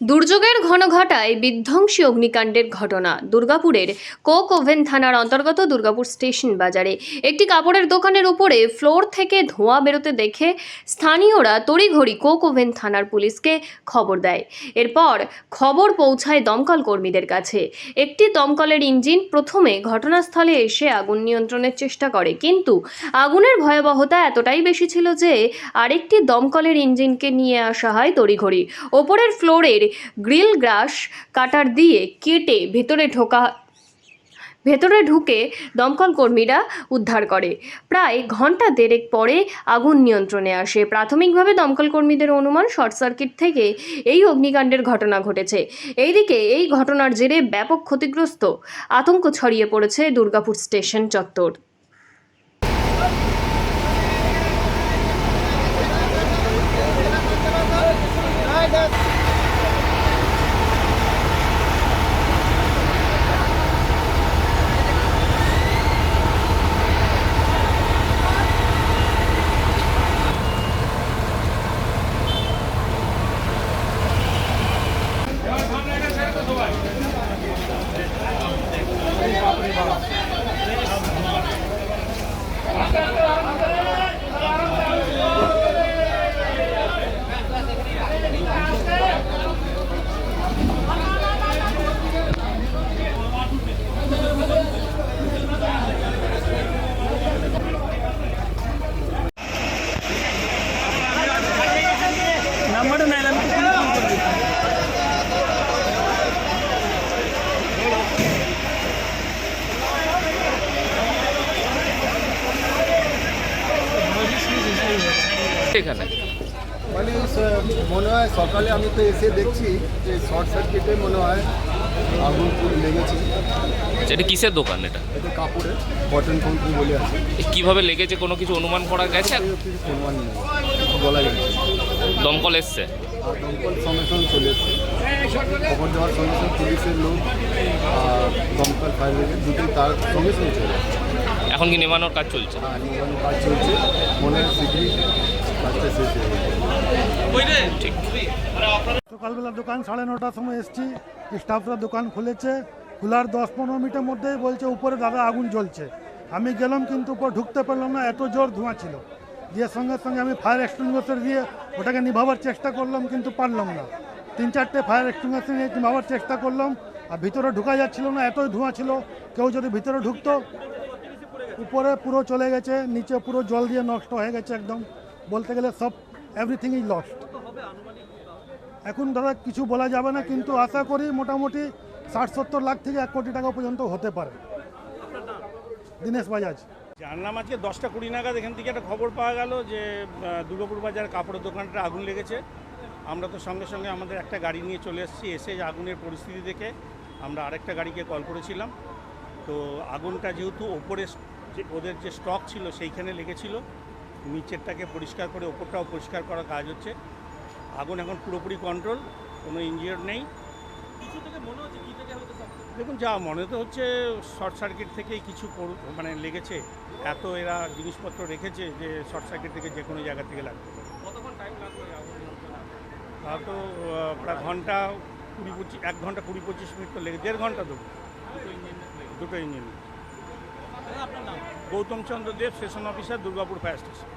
দুর্যোগের ঘনঘটায় বিধ্বংসী অগ্নিকাণ্ডের ঘটনা দুর্গাপুরের কোক ওভেন থানার অন্তর্গত দুর্গাপুর স্টেশন বাজারে একটি কাপড়ের দোকানের উপরে ফ্লোর থেকে ধোঁয়া বেরোতে দেখে স্থানীয়রা তড়িঘড়ি কোক ওভেন থানার পুলিশকে খবর দেয়। এরপর খবর পৌঁছায় দমকল কর্মীদের কাছে। একটি দমকলের ইঞ্জিন প্রথমে ঘটনাস্থলে এসে আগুন নিয়ন্ত্রণের চেষ্টা করে, কিন্তু আগুনের ভয়াবহতা এতটাই বেশি ছিল যে আরেকটি দমকলের ইঞ্জিনকে নিয়ে আসা হয় তড়িঘড়ি। ওপরের ফ্লোরের গ্রিল গ্রাস কাটার দিয়ে কেটে ভেতরে ঢুকে দমকল কর্মীরা উদ্ধার করে। প্রায় ঘন্টা দেড়েক পরে আগুন নিয়ন্ত্রণে আসে। প্রাথমিকভাবে দমকল কর্মীদের অনুমান শর্ট সার্কিট থেকে এই অগ্নিকাণ্ডের ঘটনা ঘটেছে। এইদিকে এই ঘটনার জেরে ব্যাপক ক্ষতিগ্রস্ত আতঙ্ক ছড়িয়ে পড়েছে দুর্গাপুর স্টেশন চত্বর। এখানে মানে মনে হয় সকালে আমি তো এসে দেখছি যে শর্ট সার্কিটে মনে হয় আগুন পুরো লেগেছে। এটা কিসের দোকান? এটা কাপড়ের কটন কোম্পানি বলে আছে। কিভাবে লেগেছে কোনো কিছু অনুমান করা গেছে? কিছু অনুমান নেই, বলা যাচ্ছে। দমকল এসছে? আর দমকল সঙ্গে সঙ্গে চলে এসছে। খবর দেওয়ার সঙ্গে সঙ্গে পুলিশের লোক আর দমকল ফায়ার ব্রিগেড দুটোই তার সঙ্গে সঙ্গে চলে এসছে। এখন কি নেভানোর কাজ চলছে? আর নির্মাণের কাজ চলছে, মনে হয় শীঘ্রই কাজটা শেষ হয়ে যাবে। ঠিক। সকালবেলা দোকান 9:30টার সময় এসেছি, স্টাফরা দোকান খুলেছে। খোলার 10-15 মিনিটের মধ্যেই বলছে উপরে দাদা আগুন জ্বলছে। আমি গেলাম কিন্তু উপর ঢুকতে পারলাম না, এত জোর ধোঁয়া ছিল। দিয়ে সঙ্গে সঙ্গে আমি ফায়ার এক্সটিংগুইশার দিয়ে ওটাকে নিভাবার চেষ্টা করলাম, কিন্তু পারলাম না। 3-4টে ফায়ার এক্সটিংগুইশার নিয়ে নিভাবার চেষ্টা করলাম, আর ভিতরে ঢোকা যাচ্ছিল না, এতই ধোঁয়া ছিল। কেউ যদি ভিতরে ঢুকতো, উপরে পুরো চলে গেছে, নিচে পুরো জল দিয়ে নষ্ট হয়ে গেছে একদম। বলতে গেলে সব এভরিথিং ইজ লস্ট। এখন দাদা কিছু বলা যাবে না, কিন্তু আশা করি মোটামুটি 60-70 লাখ থেকে 1 কোটি টাকা পর্যন্ত হতে পারে। দীনেশ বাজাজ। জানলাম আজকে 10টা 20 নাগাদ এখান থেকে একটা খবর পাওয়া গেল যে দুর্গাপুর বাজার কাপড়ের দোকানটা আগুন লেগেছে। আমরা তো সঙ্গে সঙ্গে আমাদের একটা গাড়ি নিয়ে চলে এসেছি। এসে আগুনের পরিস্থিতি দেখে আমরা আরেকটা গাড়িকে কল করেছিলাম। তো আগুনটা যেহেতু ওপরে ওদের যে স্টক ছিল সেইখানে লেগেছিল, নিচেরটাকে পরিষ্কার করে ওপরটাও পরিষ্কার করার কাজ হচ্ছে। আগুন এখন পুরোপুরি কন্ট্রোল, কোনো ইঞ্জিওর নেই। কিছু থেকে মনে হচ্ছে কী থেকে হতে দেখুন, যা মনে তো হচ্ছে শর্ট সার্কিট থেকেই কিছু মানে লেগেছে। এত এরা জিনিসপত্র রেখেছে যে শর্ট সার্কিট থেকে যে কোনো জায়গা থেকে লাগবে। কতক্ষণ টাইম লাগবে? হয়তো প্রায় 1 ঘন্টা 20-25 মিনিট তো লেগে, 1.5 ঘন্টা দেবো। দুটো engine. Gautam Chandra Deb, station officer, Durgapur fire station.